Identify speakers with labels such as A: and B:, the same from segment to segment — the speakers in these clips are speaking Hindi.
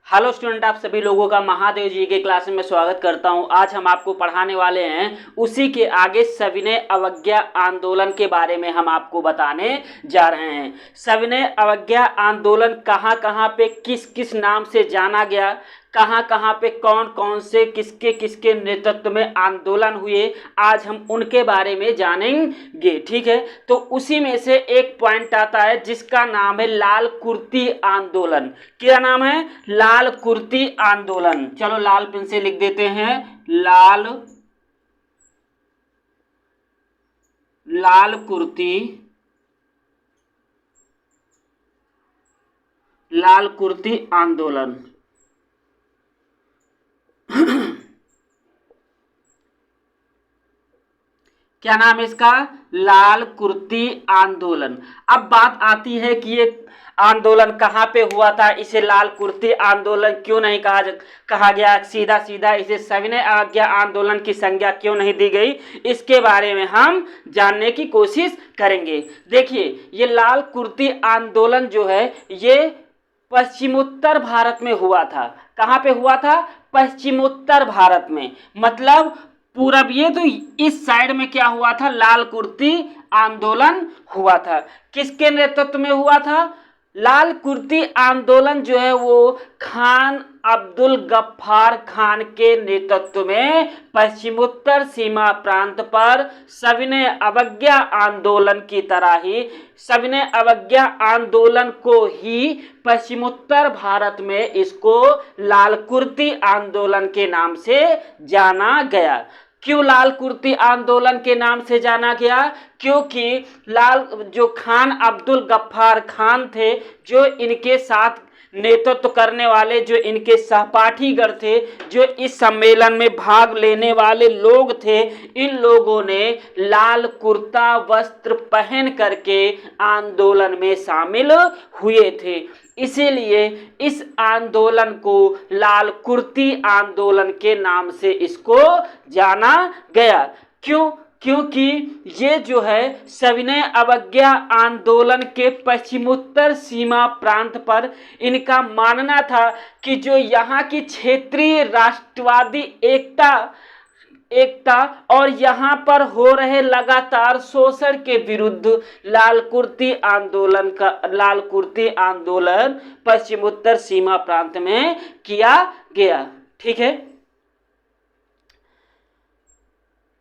A: हेलो स्टूडेंट, आप सभी लोगों का महादेव जी के क्लास में स्वागत करता हूं। आज हम आपको पढ़ाने वाले हैं उसी के आगे सविनय अवज्ञा आंदोलन के बारे में हम आपको बताने जा रहे हैं। सविनय अवज्ञा आंदोलन कहां कहां पे किस किस नाम से जाना गया, कहां कहां पे कौन कौन से किसके किसके नेतृत्व में आंदोलन हुए, आज हम उनके बारे में जानेंगे। ठीक है, तो उसी में से एक पॉइंट आता है जिसका नाम है लाल कुर्ती आंदोलन। क्या नाम है? लाल कुर्ती आंदोलन। चलो लाल पेन से लिख देते हैं, लाल कुर्ती आंदोलन। क्या नाम है इसका? लाल कुर्ती आंदोलन। अब बात आती है कि ये आंदोलन कहाँ पे हुआ था, इसे लाल कुर्ती आंदोलन क्यों नहीं कहा गया, सीधा सीधा इसे सविनय अवज्ञा आंदोलन की संज्ञा क्यों नहीं दी गई, इसके बारे में हम जानने की कोशिश करेंगे। देखिए, ये लाल कुर्ती आंदोलन जो है ये पश्चिमोत्तर भारत में हुआ था। कहाँ पे हुआ था? पश्चिमोत्तर भारत में, मतलब पूरब, ये तो इस साइड में क्या हुआ था? लाल कुर्ती आंदोलन हुआ था। किसके नेतृत्व में हुआ था? लाल कुर्ती आंदोलन जो है वो खान अब्दुल गफ्फार खान के नेतृत्व में पश्चिमोत्तर सीमा प्रांत पर सविनय अवज्ञा आंदोलन की तरह ही सविनय अवज्ञा आंदोलन को ही पश्चिमोत्तर भारत में इसको लाल कुर्ती आंदोलन के नाम से जाना गया। क्यों लाल कुर्ती आंदोलन के नाम से जाना गया? क्योंकि जो खान अब्दुल गफ्फार खान थे, जो इनके साथ नेतृत्व करने वाले, जो इनके सहपाठीगण थे, जो इस सम्मेलन में भाग लेने वाले लोग थे, इन लोगों ने लाल कुर्ता वस्त्र पहन करके आंदोलन में शामिल हुए थे। इसीलिए इस आंदोलन को लाल कुर्ती आंदोलन के नाम से इसको जाना गया। क्यों? क्योंकि ये जो है सविनय अवज्ञा आंदोलन के पश्चिमोत्तर सीमा प्रांत पर इनका मानना था कि जो यहाँ की क्षेत्रीय राष्ट्रवादी एकता और यहाँ पर हो रहे लगातार शोषण के विरुद्ध लाल कुर्ती आंदोलन पश्चिमोत्तर सीमा प्रांत में किया गया। ठीक है,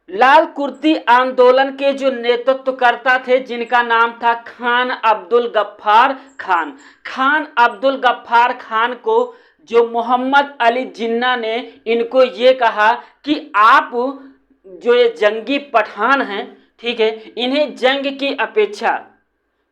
A: लाल कुर्ती आंदोलन के जो नेतृत्वकर्ता थे, जिनका नाम था खान अब्दुल गफ्फार खान। खान अब्दुल गफ्फार खान को जो मोहम्मद अली जिन्ना ने इनको ये कहा कि आप जो ये जंगी पठान हैं, ठीक है, इन्हें जंग की अपेक्षा,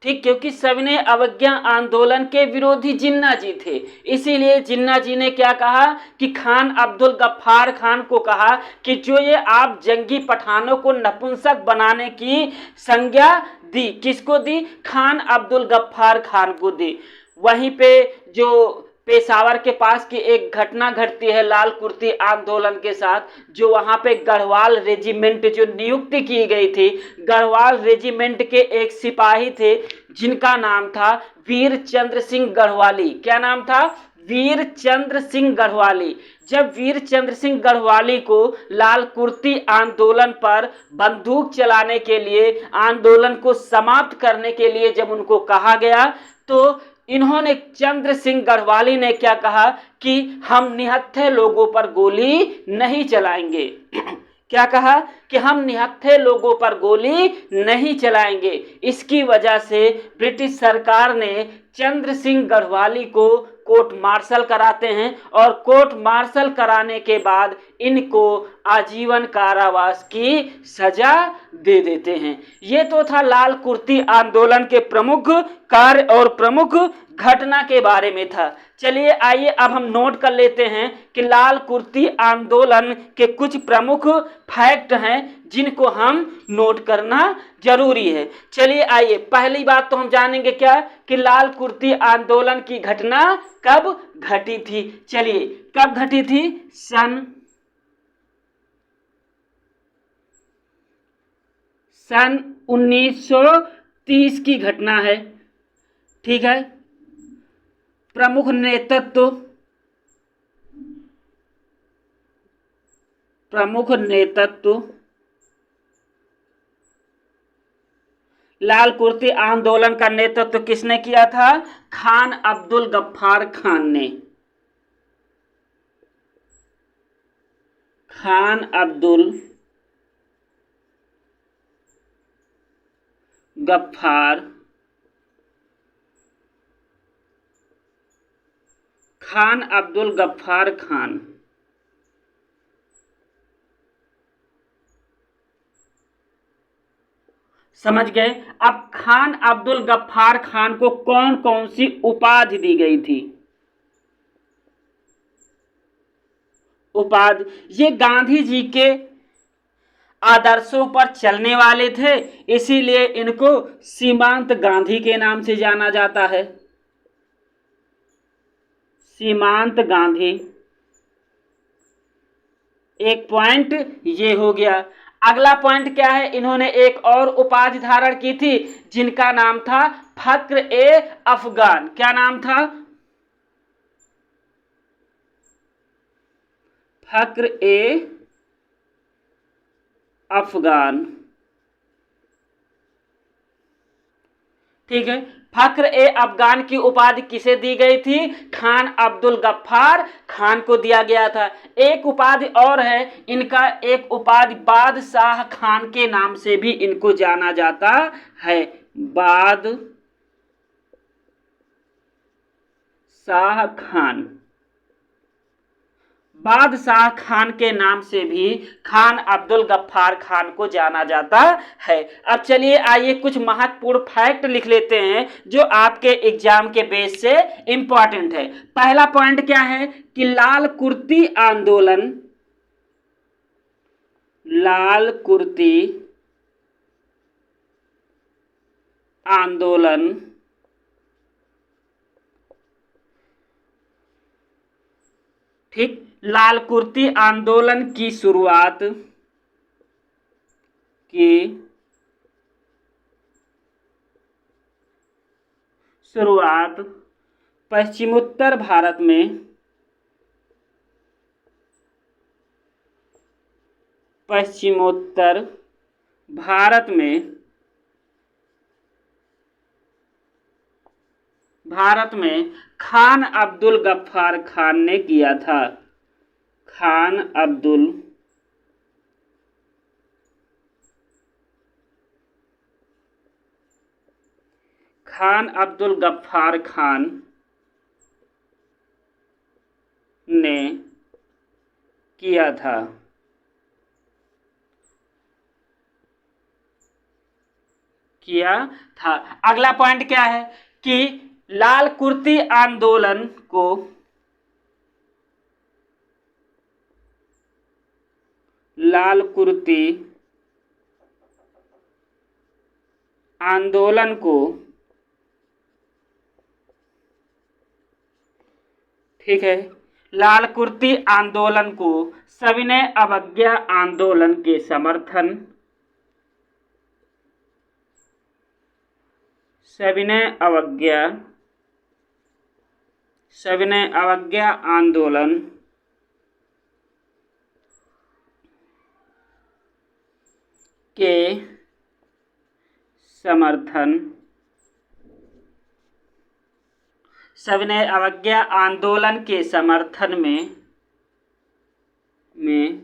A: ठीक, क्योंकि सविनय अवज्ञा आंदोलन के विरोधी जिन्ना जी थे, इसीलिए जिन्ना जी ने क्या कहा कि खान अब्दुल गफ्फार खान को कहा कि जो ये आप जंगी पठानों को नपुंसक बनाने की संज्ञा दी, किसको दी? खान अब्दुल गफ्फार खान को दी। वहीं पे जो पेशावर के पास की एक घटना घटती है लाल कुर्ती आंदोलन के साथ, जो वहां पे गढ़वाल रेजिमेंट जो नियुक्ति की गई थी, गढ़वाल रेजिमेंट के एक सिपाही थे जिनका नाम था वीर चंद्र सिंह गढ़वाली। क्या नाम था? वीर चंद्र सिंह गढ़वाली। जब वीर चंद्र सिंह गढ़वाली को लाल कुर्ती आंदोलन पर बंदूक चलाने के लिए, आंदोलन को समाप्त करने के लिए जब उनको कहा गया, तो इन्होंने, चंद्र सिंह गढ़वाली ने क्या कहा कि हम निहत्थे लोगों पर गोली नहीं चलाएंगे। क्या कहा कि हम निहत्थे लोगों पर गोली नहीं चलाएंगे। इसकी वजह से ब्रिटिश सरकार ने चंद्र सिंह गढ़वाली को कोर्ट मार्शल कराते हैं और कोर्ट मार्शल कराने के बाद इनको आजीवन कारावास की सजा दे देते हैं। ये तो था लाल कुर्ती आंदोलन के प्रमुख कार्य और प्रमुख घटना के बारे में था। चलिए आइए अब हम नोट कर लेते हैं कि लाल कुर्ती आंदोलन के कुछ प्रमुख फैक्ट हैं जिनको हम नोट करना जरूरी है। चलिए आइए, पहली बात तो हम जानेंगे क्या कि लाल कुर्ती आंदोलन की घटना कब घटी थी। चलिए, कब घटी थी? सन 1930 की घटना है। ठीक है, प्रमुख नेतृत्व प्रमुख नेतृत्व लाल कुर्ती आंदोलन का नेतृत्व किसने किया था? खान अब्दुल गफ्फार खान ने। खान अब्दुल गफ्फार खान अब्दुल गफ्फार खान। समझ गए? अब खान अब्दुल गफ्फार खान को कौन कौन सी उपाधि दी गई थी? उपाधि, ये गांधी जी के आदर्शों पर चलने वाले थे, इसीलिए इनको सीमांत गांधी के नाम से जाना जाता है। सीमांत गांधी। एक पॉइंट ये हो गया। अगला पॉइंट क्या है? इन्होंने एक और उपाधि धारण की थी जिनका नाम था फक्र ए अफगान। क्या नाम था? फक्र ए अफगान। ठीक है, फक्र ए अफगान की उपाधि किसे दी गई थी? खान अब्दुल गफ्फार खान को दिया गया था। एक उपाधि और है इनका, एक उपाधि बादशाह खान के नाम से भी इनको जाना जाता है। बादशाह खान। बादशाह खान के नाम से भी खान अब्दुल गफ्फार खान को जाना जाता है। अब चलिए आइए कुछ महत्वपूर्ण फैक्ट लिख लेते हैं जो आपके एग्जाम के बेस से इंपॉर्टेंट है। पहला पॉइंट क्या है कि लाल कुर्ती आंदोलन, लाल कुर्ती आंदोलन ठीक, लाल कुर्ती आंदोलन की शुरुआत पश्चिमोत्तर भारत में, पश्चिमोत्तर भारत में खान अब्दुल गफ्फार खान ने किया था। खान अब्दुल गफ्फार खान ने किया था। अगला पॉइंट क्या है कि लाल कुर्ती आंदोलन को ठीक है, लाल कुर्ती आंदोलन को सविनय अवज्ञा आंदोलन के समर्थन, सविनय अवज्ञा आंदोलन के समर्थन, सविनय अवज्ञा आंदोलन के समर्थन में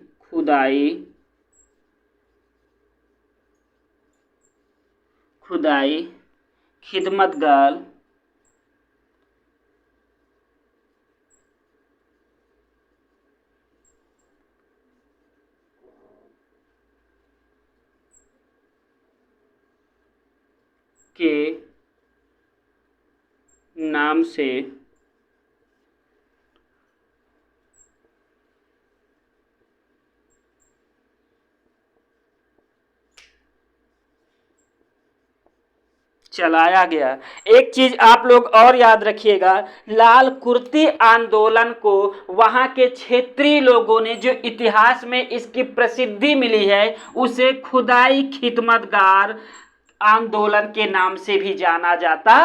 A: खुदाई खिदमतगार के नाम से चलाया गया। एक चीज आप लोग और याद रखिएगा, लाल कुर्ती आंदोलन को वहां के क्षेत्रीय लोगों ने, जो इतिहास में इसकी प्रसिद्धि मिली है, उसे खुदाई खिदमतगार आंदोलन के नाम से भी जाना जाता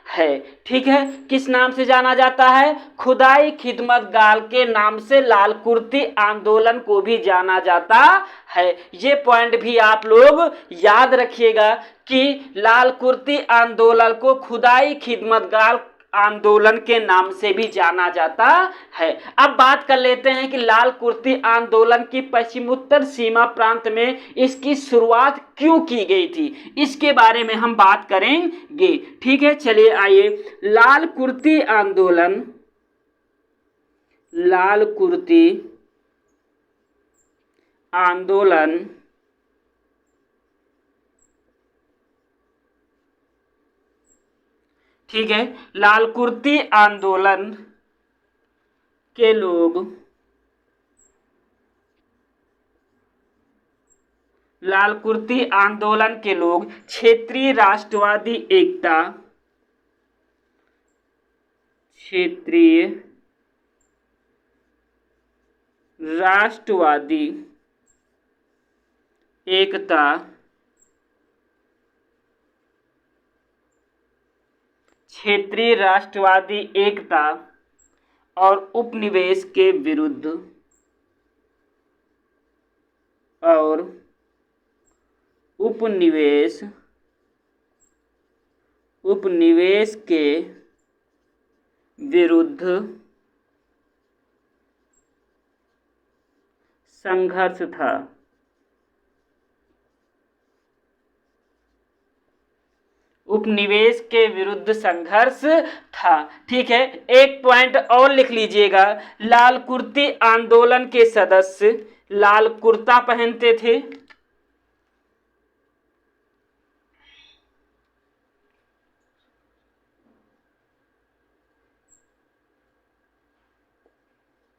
A: है। ठीक है, किस नाम से जाना जाता है? खुदाई खिदमतगार के नाम से लाल कुर्ती आंदोलन को भी जाना जाता है। ये पॉइंट भी आप लोग याद रखिएगा कि लाल कुर्ती आंदोलन को खुदाई खिदमतगार आंदोलन के नाम से भी जाना जाता है। अब बात कर लेते हैं कि लाल कुर्ती आंदोलन की पश्चिमोत्तर सीमा प्रांत में इसकी शुरुआत क्यों की गई थी, इसके बारे में हम बात करेंगे। ठीक है, चलिए आइए। लाल कुर्ती आंदोलन, लाल कुर्ती आंदोलन ठीक है, लाल कुर्ती आंदोलन के लोग लाल कुर्ती आंदोलन के लोग क्षेत्रीय राष्ट्रवादी एकता, क्षेत्रीय राष्ट्रवादी एकता, क्षेत्रीय राष्ट्रवादी एकता और उपनिवेश के विरुद्ध और उपनिवेश के विरुद्ध संघर्ष था। उपनिवेश के विरुद्ध संघर्ष था। ठीक है, एक पॉइंट और लिख लीजिएगा। लाल कुर्ती आंदोलन के सदस्य लाल कुर्ता पहनते थे।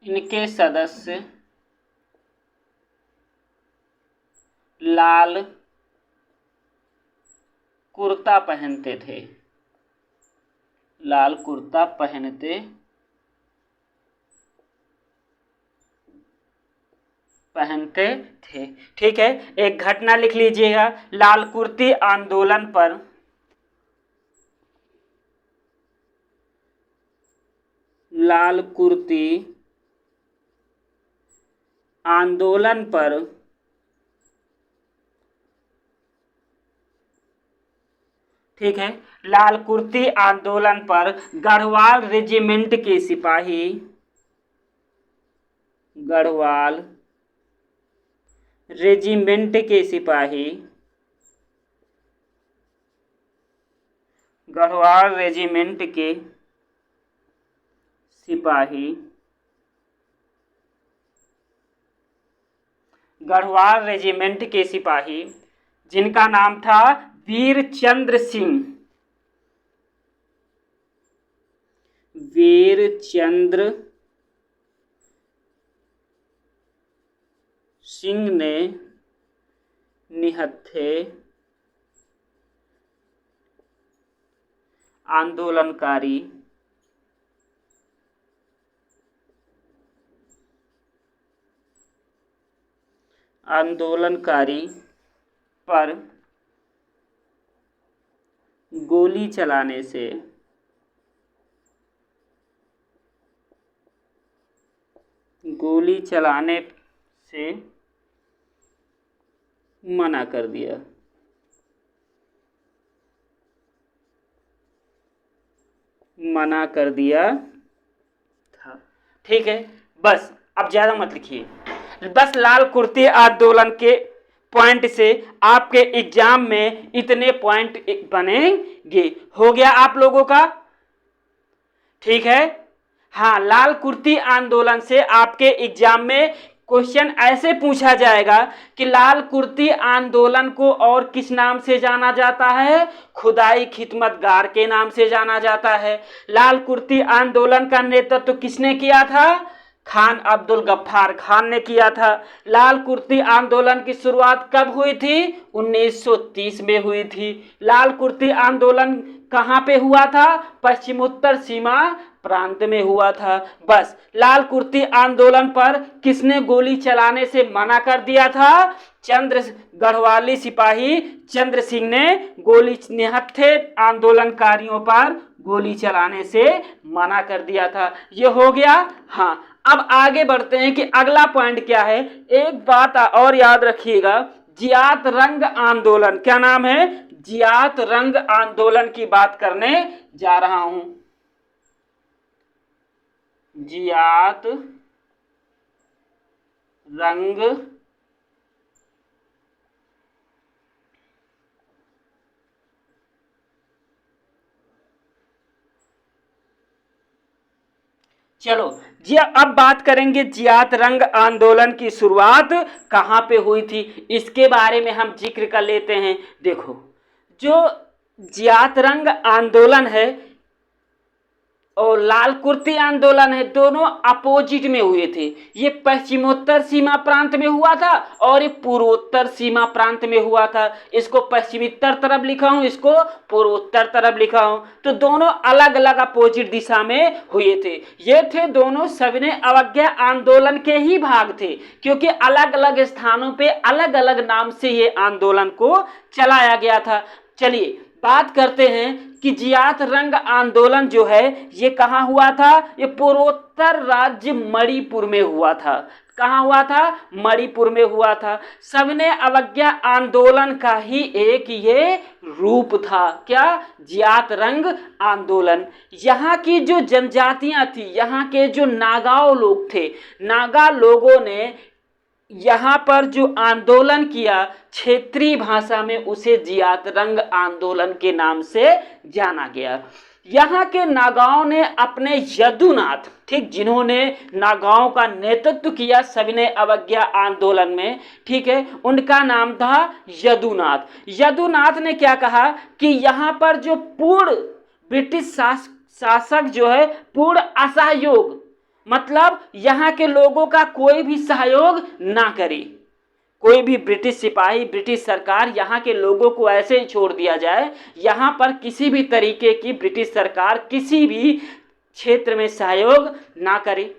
A: इनके सदस्य लाल कुर्ता पहनते थे, लाल कुर्ता पहनते थे। ठीक है, एक घटना लिख लीजिएगा। लाल कुर्ती आंदोलन पर लाल कुर्ती आंदोलन पर ठीक है, लाल कुर्ती आंदोलन पर गढ़वाल रेजिमेंट के सिपाही, गढ़वाल रेजिमेंट के सिपाही, गढ़वाल रेजिमेंट के सिपाही, गढ़वाल रेजिमेंट के सिपाही जिनका नाम था वीरचंद्र सिंह, वीरचंद्र सिंह ने निहत्थे आंदोलनकारी पर गोली चलाने से मना कर दिया। था। ठीक है, बस अब ज्यादा मत लिखिए। बस लाल कुर्ती आंदोलन के पॉइंट से आपके एग्जाम में इतने पॉइंट बनेंगे। हो गया आप लोगों का? ठीक है, हाँ, लाल कुर्ती आंदोलन से आपके एग्जाम में क्वेश्चन ऐसे पूछा जाएगा कि लाल कुर्ती आंदोलन को और किस नाम से जाना जाता है? खुदाई खिदमतगार के नाम से जाना जाता है। लाल कुर्ती आंदोलन का नेतृत्व किसने किया था? खान अब्दुल गफ्फार खान ने किया था। लाल कुर्ती आंदोलन की शुरुआत कब हुई थी? 1930 में हुई थी। लाल कुर्ती आंदोलन कहाँ पे हुआ था? पश्चिमोत्तर सीमा प्रांत में हुआ था। बस लाल कुर्ती आंदोलन पर किसने गोली चलाने से मना कर दिया था? गढ़वाली सिपाही चंद्र सिंह ने गोली निहत्थे आंदोलनकारियों पर गोली चलाने से मना कर दिया था। ये हो गया। हाँ, अब आगे बढ़ते हैं कि अगला पॉइंट क्या है। एक बात और याद रखिएगा, जियात रंग आंदोलन, क्या नाम है? जियात रंग आंदोलन की बात करने जा रहा हूं। जियात रंग चलो जी, अब बात करेंगे जियात रंग आंदोलन की शुरुआत कहां पे हुई थी, इसके बारे में हम जिक्र कर लेते हैं। देखो, जो जियात रंग आंदोलन है और लाल कुर्ती आंदोलन है, दोनों अपोजिट में हुए थे। ये पश्चिमोत्तर सीमा प्रांत में हुआ था और ये पूर्वोत्तर सीमा प्रांत में हुआ था। इसको पश्चिमोत्तर तरफ लिखा हूं, इसको पूर्वोत्तर तरफ लिखा हूं। तो दोनों अलग अलग अपोजिट दिशा में हुए थे। ये थे दोनों सविनय अवज्ञा आंदोलन के ही भाग थे, क्योंकि अलग अलग स्थानों पे अलग अलग नाम से ये आंदोलन को चलाया गया था। चलिए बात करते हैं कि जियात रंग आंदोलन जो है ये कहाँ हुआ था? ये पूर्वोत्तर राज्य मणिपुर में हुआ था। कहाँ हुआ था? मणिपुर में हुआ था। सविनय अवज्ञा आंदोलन का ही एक ये रूप था। क्या? जियात रंग आंदोलन। यहाँ की जो जनजातियां थी, यहाँ के जो नागाओं लोग थे, नागा लोगों ने यहाँ पर जो आंदोलन किया, क्षेत्रीय भाषा में उसे जियात रंग आंदोलन के नाम से जाना गया। यहाँ के नागाओं ने अपने यदुनाथ, ठीक, जिन्होंने नागाओं का नेतृत्व किया सविनय अवज्ञा आंदोलन में, ठीक है, उनका नाम था यदुनाथ। यदुनाथ ने क्या कहा कि यहाँ पर जो पूर्ण ब्रिटिश शासक जो है पूर्ण असहयोग, मतलब यहाँ के लोगों का कोई भी सहयोग ना करे। कोई भी ब्रिटिश सिपाही, ब्रिटिश सरकार यहाँ के लोगों को ऐसे ही छोड़ दिया जाए, यहाँ पर किसी भी तरीके की ब्रिटिश सरकार किसी भी क्षेत्र में सहयोग ना करे।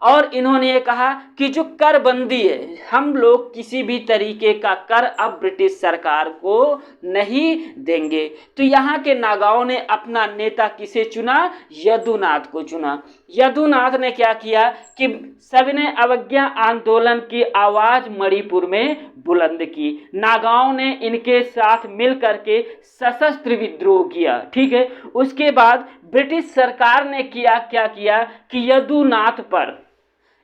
A: और इन्होंने ये कहा कि जो कर बंदी है, हम लोग किसी भी तरीके का कर अब ब्रिटिश सरकार को नहीं देंगे। तो यहाँ के नागाओं ने अपना नेता किसे चुना? यदुनाथ को चुना। यदुनाथ ने क्या किया कि सविनय अवज्ञा आंदोलन की आवाज मणिपुर में बुलंद की। नागाओं ने इनके साथ मिल करके सशस्त्र विद्रोह किया, ठीक है। उसके बाद ब्रिटिश सरकार ने क्या किया कि यदुनाथ पर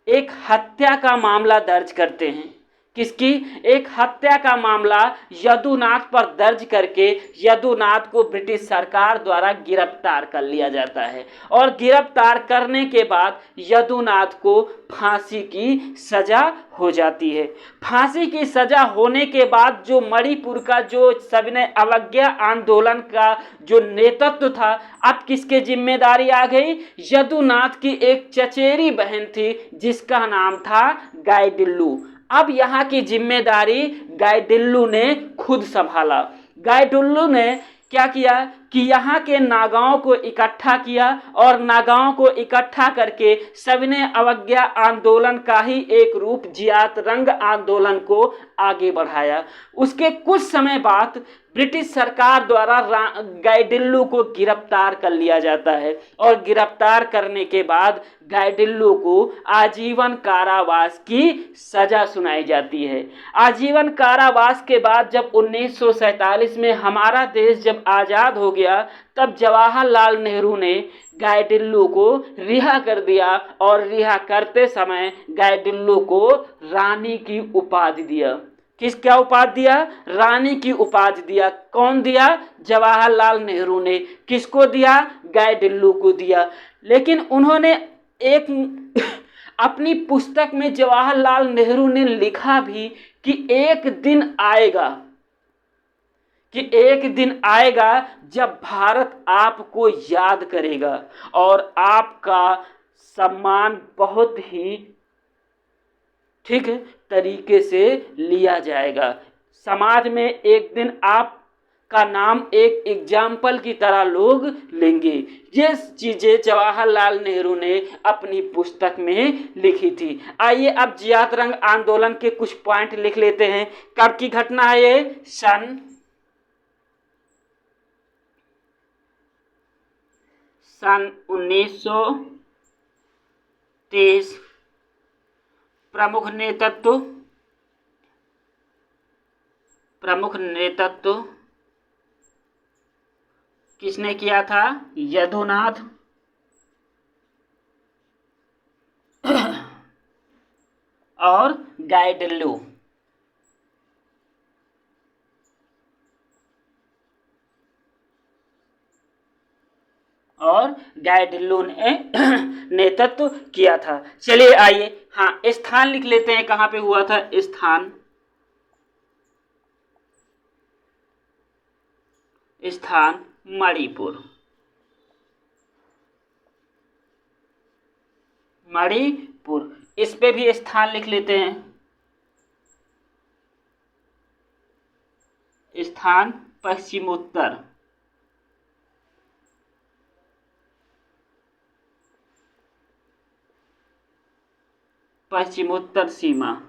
A: एक हत्या का मामला दर्ज करते हैं। किसकी? एक हत्या का मामला यदुनाथ पर दर्ज करके यदुनाथ को ब्रिटिश सरकार द्वारा गिरफ्तार कर लिया जाता है। और गिरफ्तार करने के बाद यदुनाथ को फांसी की सजा हो जाती है। फांसी की सजा होने के बाद जो मणिपुर का जो सविनय अवज्ञा आंदोलन का जो नेतृत्व था, अब किसके जिम्मेदारी आ गई? यदुनाथ की एक चचेरी बहन थी जिसका नाम था गाइडिल्लू। अब यहाँ की जिम्मेदारी गाइडिल्लू ने खुद संभाला। गाइडिल्लू ने क्या किया कि यहाँ के नागाओं को इकट्ठा किया और नागाओं को इकट्ठा करके सविनय अवज्ञा आंदोलन का ही एक रूप जियात रंग आंदोलन को आगे बढ़ाया। उसके कुछ समय बाद ब्रिटिश सरकार द्वारा गाइडिल्लू को गिरफ्तार कर लिया जाता है और गिरफ्तार करने के बाद गाइडिल्लू को आजीवन कारावास की सजा सुनाई जाती है। आजीवन कारावास के बाद जब 1947 में हमारा देश जब आज़ाद हो गया, तब जवाहरलाल नेहरू ने गाइडिल्लू को रिहा कर दिया और रिहा करते समय गाइडिल्लू को रानी की उपाधि दिया। क्या उपाधि दिया? रानी की उपाधि दिया। कौन दिया? जवाहरलाल नेहरू ने। किसको दिया? गाइडिल्लू को दिया। लेकिन उन्होंने एक अपनी पुस्तक में जवाहरलाल नेहरू ने लिखा भी कि एक दिन आएगा जब भारत आपको याद करेगा और आपका सम्मान बहुत ही, ठीक है, तरीके से लिया जाएगा। समाज में एक दिन आप का नाम एक एग्जाम्पल की तरह लोग लेंगे। ये चीजें जवाहरलाल नेहरू ने अपनी पुस्तक में लिखी थी। आइए अब जियात रंग आंदोलन के कुछ पॉइंट लिख लेते हैं। कब की घटना है ये? सन 1923। प्रमुख नेतृत्व किसने किया था? यदुनाथ और गाइडल्लो। ने नेतृत्व किया था। चलिए आइए, हाँ, स्थान लिख लेते हैं, कहां पे हुआ था स्थान मणिपुर। इस पे भी स्थान लिख लेते हैं, स्थान पश्चिमोत्तर सीमा।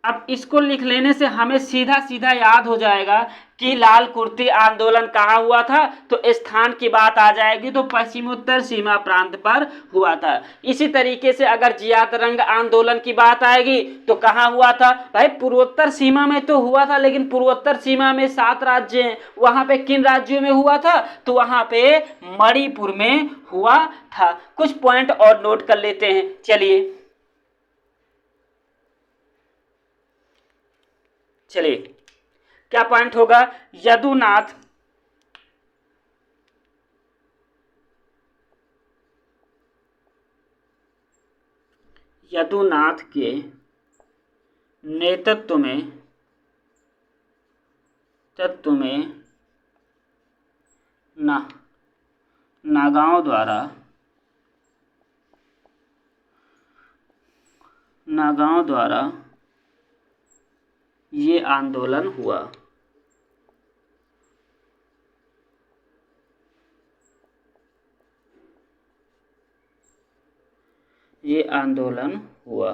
A: अब इसको लिख लेने से हमें सीधा सीधा याद हो जाएगा कि लाल कुर्ती आंदोलन कहाँ हुआ था, तो स्थान की बात आ जाएगी तो पश्चिमोत्तर सीमा प्रांत पर हुआ था। इसी तरीके से अगर जियात रंग आंदोलन की बात आएगी तो कहाँ हुआ था? भाई पूर्वोत्तर सीमा में तो हुआ था, लेकिन पूर्वोत्तर सीमा में 7 राज्य हैं, वहां पे किन राज्यों में हुआ था? तो वहां पे मणिपुर में हुआ था। कुछ पॉइंट और नोट कर लेते हैं। चलिए क्या पॉइंट होगा? यदुनाथ के नेतृत्व में नागाओं द्वारा ये आंदोलन हुआ।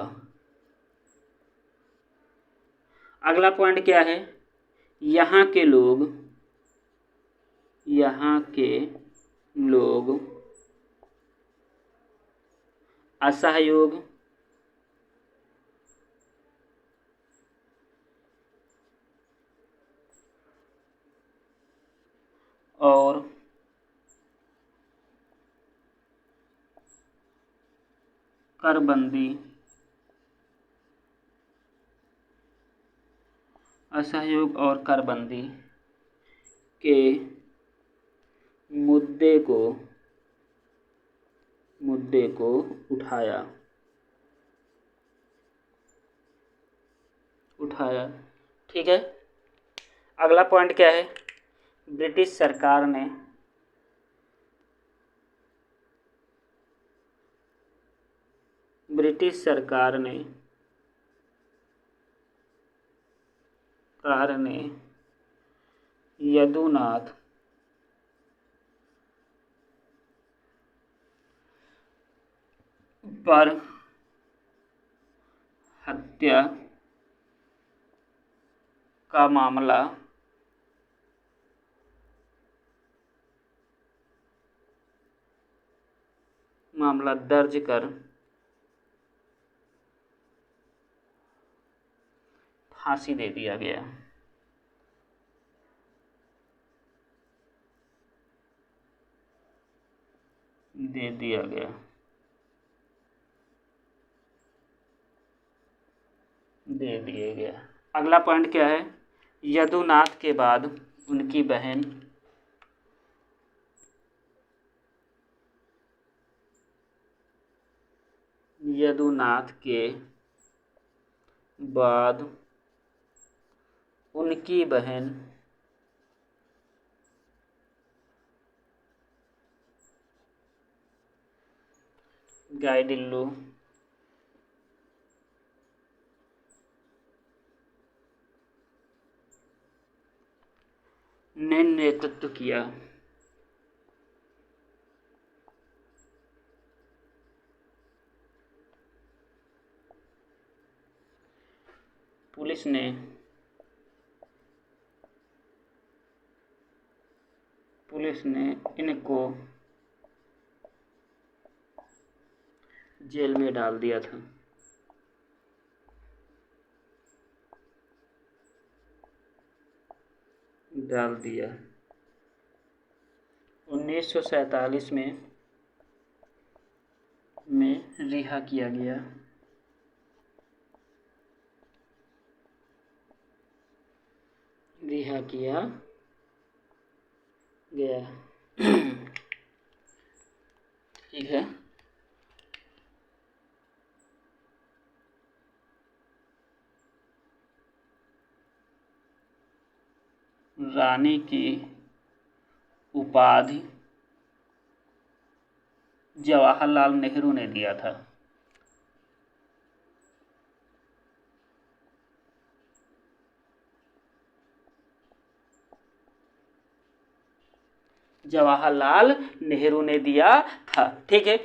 A: अगला पॉइंट क्या है? यहाँ के लोग असहयोग और करबंदी के मुद्दे को उठाया। ठीक है। अगला पॉइंट क्या है? ब्रिटिश सरकार ने यदुनाथ पर हत्या का मामला दर्ज कर फांसी दे दिया गया। अगला पॉइंट क्या है? यदुनाथ के बाद उनकी बहन गाइडिल्लो ने नेतृत्व किया। पुलिस ने इनको जेल में डाल दिया था। डाल दिया 1947 में रिहा किया गया। रिहा किया गया। ठीक है। रानी की उपाधि जवाहरलाल नेहरू ने दिया था। जवाहरलाल नेहरू ने दिया था। ठीक है।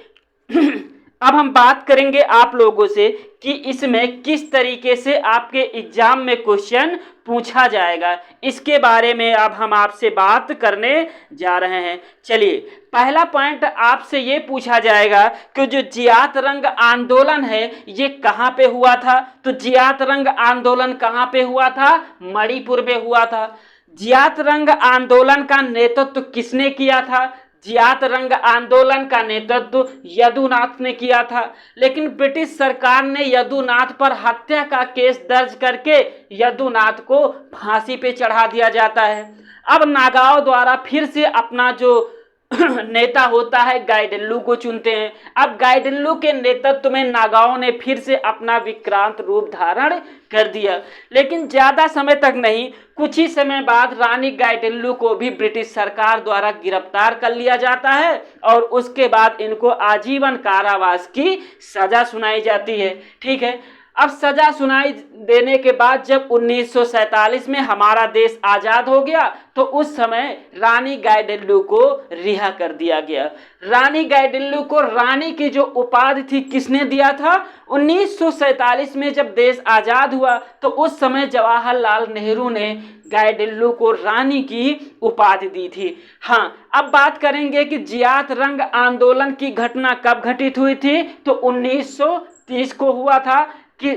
A: अब हम बात करेंगे आप लोगों से कि इसमें किस तरीके से आपके एग्जाम में क्वेश्चन पूछा जाएगा, इसके बारे में अब हम आपसे बात करने जा रहे हैं। चलिए, पहला पॉइंट आपसे ये पूछा जाएगा कि जो जियात रंग आंदोलन है ये कहाँ पे हुआ था। तो जियात रंग आंदोलन कहाँ पे हुआ था? मणिपुर में हुआ था। जियात रंग आंदोलन का नेतृत्व किसने किया था? जियात रंग आंदोलन का नेतृत्व यदुनाथ ने किया था। लेकिन ब्रिटिश सरकार ने यदुनाथ पर हत्या का केस दर्ज करके यदुनाथ को फांसी पे चढ़ा दिया जाता है। अब नागाओं द्वारा फिर से अपना जो नेता होता है गाइडिनलू को चुनते हैं। अब गाइडिनलू के नेतृत्व में नागाओं ने फिर से अपना विक्रांत रूप धारण कर दिया। लेकिन ज्यादा समय तक नहीं, कुछ ही समय बाद रानी गाइडिनलू को भी ब्रिटिश सरकार द्वारा गिरफ्तार कर लिया जाता है और उसके बाद इनको आजीवन कारावास की सजा सुनाई जाती है। ठीक है। अब सजा सुनाई देने के बाद जब 1947 में हमारा देश आजाद हो गया तो उस समय रानी गाइडिनलू को रिहा कर दिया गया। रानी गाइडिनलू को रानी की जो उपाधि थी किसने दिया था? 1947 में जब देश आजाद हुआ तो उस समय जवाहरलाल नेहरू ने गाइडिनलू को रानी की उपाधि दी थी। हाँ, अब बात करेंगे कि जियात रंग आंदोलन की घटना कब घटित हुई थी। तो 1930 को हुआ था। कि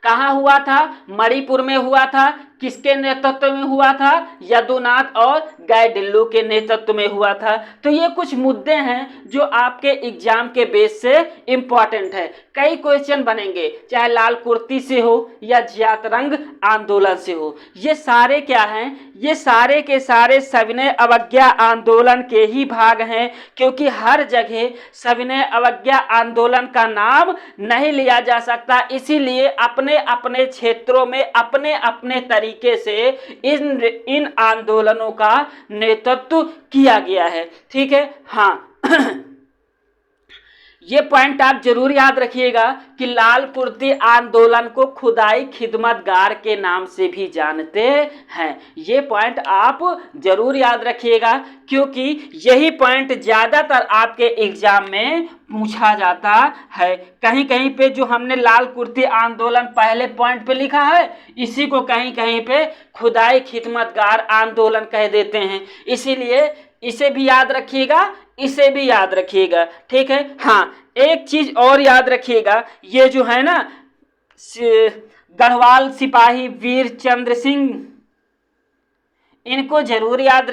A: कहाँ हुआ था? मणिपुर में हुआ था। किसके नेतृत्व में हुआ था? यदुनाथ और गाइडिनलू के नेतृत्व में हुआ था। तो ये कुछ मुद्दे हैं जो आपके एग्जाम के बेस से इंपॉर्टेंट है। कई क्वेश्चन बनेंगे, चाहे लाल कुर्ती से हो या जियात रंग आंदोलन से हो। ये सारे क्या हैं? ये सारे के सारे सविनय अवज्ञा आंदोलन के ही भाग हैं, क्योंकि हर जगह सविनय अवज्ञा आंदोलन का नाम नहीं लिया जा सकता। इसीलिए अपने अपने क्षेत्रों में अपने अपने तरीके से इन आंदोलनों का नेतृत्व किया गया है। ठीक है। हाँ ये पॉइंट आप जरूर याद रखिएगा कि लाल कुर्ती आंदोलन को खुदाई खिदमतगार के नाम से भी जानते हैं। ये पॉइंट आप जरूर याद रखिएगा, क्योंकि यही पॉइंट ज़्यादातर आपके एग्जाम में पूछा जाता है। कहीं कहीं पे जो हमने लाल कुर्ती आंदोलन पहले पॉइंट पे लिखा है, इसी को कहीं कहीं पे खुदाई खिदमतगार आंदोलन कह देते हैं। इसीलिए इसे भी याद रखिएगा, इसे भी याद रखिएगा। ठीक है। हाँ, एक चीज और याद रखिएगा, ये जो है ना गढ़वाल सिपाही वीर चंद्र सिंह, इनको जरूर याद रखिए।